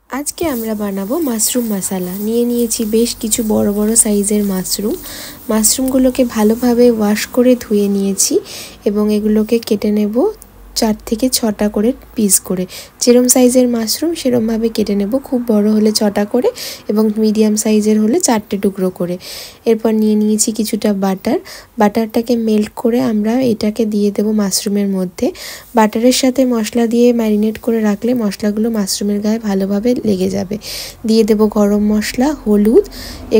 আজকে আমরা বানাবো মাশরুম মশলা। নিয়েছি বেশ কিছু বড় বড় সাইজের মাশরুমগুলোকে ভালোভাবে ওয়াশ করে ধুয়ে নিয়েছি এবং এগুলোকে কেটে নেব 4 থেকে 6টা করে পিস করে। যেরম সাইজের মাশরুম সেরমভাবে কেটে নেব, খুব বড় হলে 6টা করে এবং মিডিয়াম সাইজের হলে 4টে টুকরো করে। এরপর নিয়েছি কিছুটা বাটারটাকে মেল্ট করে আমরা এটাকে দিয়ে দেব মাশরুমের মধ্যে। বাটারের সাথে মশলা দিয়ে ম্যারিনেট করে রাখলে মশলাগুলো মাশরুমের গায়ে ভালোভাবে লেগে যাবে। দিয়ে দেব গরম মশলা, হলুদ,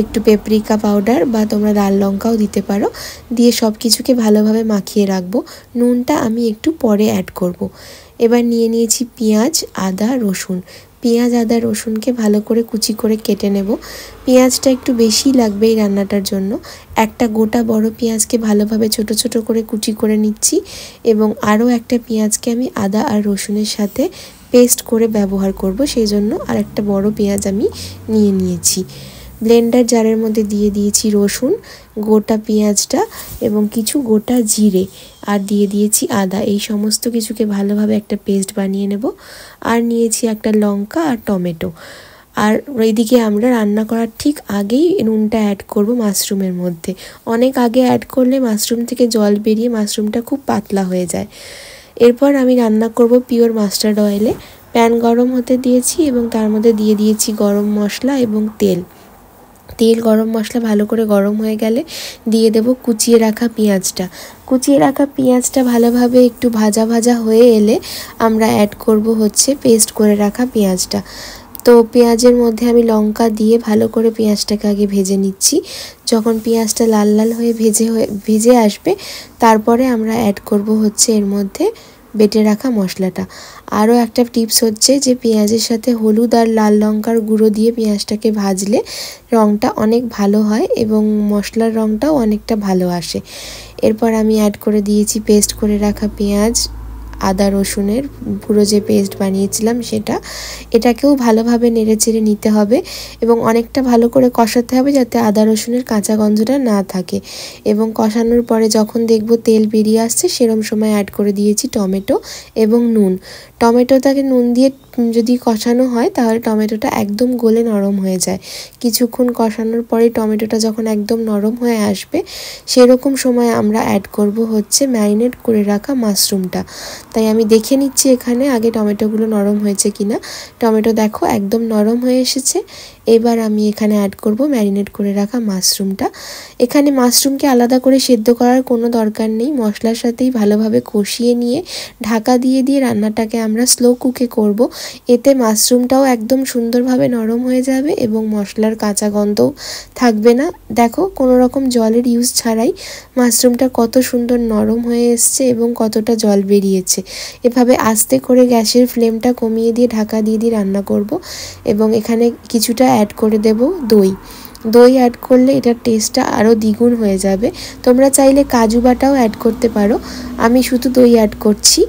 একটু পেপরিকা পাউডার বা তোমরা লাল লঙ্কাও দিতে পারো। দিয়ে সব কিছুকে ভালোভাবে মাখিয়ে রাখবো। নুনটা আমি একটু পরে অ্যাড করব। এবার নিয়েছি পেঁয়াজ, আদা, রসুন। পেঁয়াজ, আদা, রসুনকে ভালো করে কুচি করে কেটে নেব। পেঁয়াজটা একটু বেশি লাগবে এই রান্নাটার জন্য। একটা গোটা বড় পেঁয়াজকে ভালোভাবে ছোট ছোট করে কুচি করে নিচ্ছি এবং আরও একটা পেঁয়াজকে আমি আদা আর রসুনের সাথে পেস্ট করে ব্যবহার করব, সেই জন্য আর একটা বড় পেঁয়াজ আমি নিয়েছি। ব্লেন্ডার জারের মধ্যে দিয়ে দিয়েছি রসুন, গোটা পেঁয়াজটা এবং কিছু গোটা জিরে আর দিয়ে দিয়েছি আদা। এই সমস্ত কিছুকে ভালোভাবে একটা পেস্ট বানিয়ে নেব। আর নিয়েছি একটা লঙ্কা আর টমেটো। আর এইদিকে আমরা রান্না করার ঠিক আগেই নুনটা অ্যাড করব মাশরুমের মধ্যে। অনেক আগে অ্যাড করলে মাশরুম থেকে জল বেরিয়ে মাশরুমটা খুব পাতলা হয়ে যায়। এরপর আমি রান্না করব পিওর মাস্টার্ড অয়েলে। প্যান গরম হতে দিয়েছি এবং তার মধ্যে দিয়ে দিয়েছি গরম মশলা এবং তেল। গরম মশলা ভালো করে গরম হয়ে গেলে দিয়ে দেব কুচিয়ে রাখা পেঁয়াজটা ভালোভাবে একটু ভাজা ভাজা হয়ে এলে আমরা অ্যাড করব হচ্ছে পেস্ট করে রাখা পেঁয়াজটা। তো পেঁয়াজের মধ্যে আমি লঙ্কা দিয়ে ভালো করে পেঁয়াজটাকে আগে ভেজে নিচ্ছি। যখন পেঁয়াজটা লাল লাল হয়ে ভেজে আসবে তারপরে আমরা অ্যাড করব হচ্ছে এর মধ্যে বেটে রাখা মশলাটা। আরও একটা টিপস হচ্ছে যে পেঁয়াজের সাথে হলুদ আর লাল লঙ্কার গুঁড়ো দিয়ে পেঁয়াজটাকে ভাজলে রঙটা অনেক ভালো হয় এবং মশলার রঙটাও অনেকটা ভালো আসে। এরপর আমি অ্যাড করে দিয়েছি পেস্ট করে রাখা পেঁয়াজ, আদা, রসুনের পুরো যে পেস্ট বানিয়েছিলাম এটাকেও ভালোভাবে নেড়েচেড়ে নিতে হবে এবং অনেকটা ভালো করে কষাতে হবে যাতে আদা রসুনের কাঁচা গন্ধটা না থাকে। এবং কষানোর পরে যখন দেখব তেল বেরিয়ে আসছে সেরম সময় অ্যাড করে দিয়েছি টমেটো এবং নুন। টমেটোটাকে নুন দিয়ে যদি কষানো হয় তাহলে টমেটোটা একদম গলে নরম হয়ে যায়। কিছুক্ষণ কষানোর পরে টমেটোটা যখন একদম নরম হয়ে আসবে সেরকম সময় আমরা অ্যাড করব হচ্ছে ম্যারিনেট করে রাখা মাশরুমটা। তাই আমি দেখে নিচ্ছি এখানে আগে টমেটোগুলো নরম হয়েছে কিনা। টমেটো দেখো একদম নরম হয়ে এসেছে। এবার আমি এখানে অ্যাড করব ম্যারিনেট করে রাখা মাশরুমটা। এখানে মাশরুমকে আলাদা করে সেদ্ধ করার কোনো দরকার নেই, মশলার সাথেই ভালোভাবে কষিয়ে নিয়ে ঢাকা দিয়ে রান্নাটাকে আমরা স্লো কুকে করব। এতে মাশরুমটাও একদম সুন্দরভাবে নরম হয়ে যাবে এবং মশলার কাঁচা গন্ধও থাকবে না। দেখো কোনো রকম জলের ইউজ ছাড়াই মাশরুমটা কত সুন্দর নরম হয়ে এসছে এবং কতটা জল বেরিয়েছে। এভাবে আস্তে করে গ্যাসের ফ্লেমটা কমিয়ে দিয়ে ঢাকা দিয়ে রান্না করব এবং এখানে কিছুটা অ্যাড করে দেব দই অ্যাড করলে এটার টেস্টটা আরও দ্বিগুণ হয়ে যাবে। তোমরা চাইলে কাজু বাটাও অ্যাড করতে পারো, আমি শুধু দই অ্যাড করছি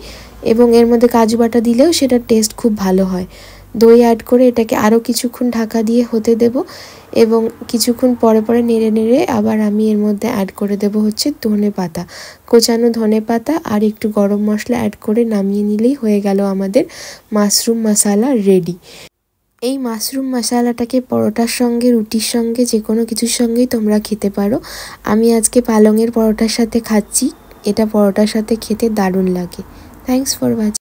এবং এর মধ্যে কাজু বাটা দিলেও সেটার টেস্ট খুব ভালো হয়। দই অ্যাড করে এটাকে আরও কিছুক্ষণ ঢাকা দিয়ে হতে দেব এবং কিছুক্ষণ পরে নেড়ে আবার আমি এর মধ্যে অ্যাড করে দেব হচ্ছে ধনেপাতা, কোচানো ধনেপাতা আর একটু গরম মশলা অ্যাড করে নামিয়ে নিলেই হয়ে গেল আমাদের মাশরুম মশলা রেডি। এই মাশরুম মশলাটাকে পরোটার সঙ্গে, রুটির সঙ্গে, যে কোনো কিছুর সঙ্গেই তোমরা খেতে পারো। আমি আজকে পালংয়ের পরোটার সাথে খাচ্ছি, এটা পরোটার সাথে খেতে দারুণ লাগে। Thanks for watching.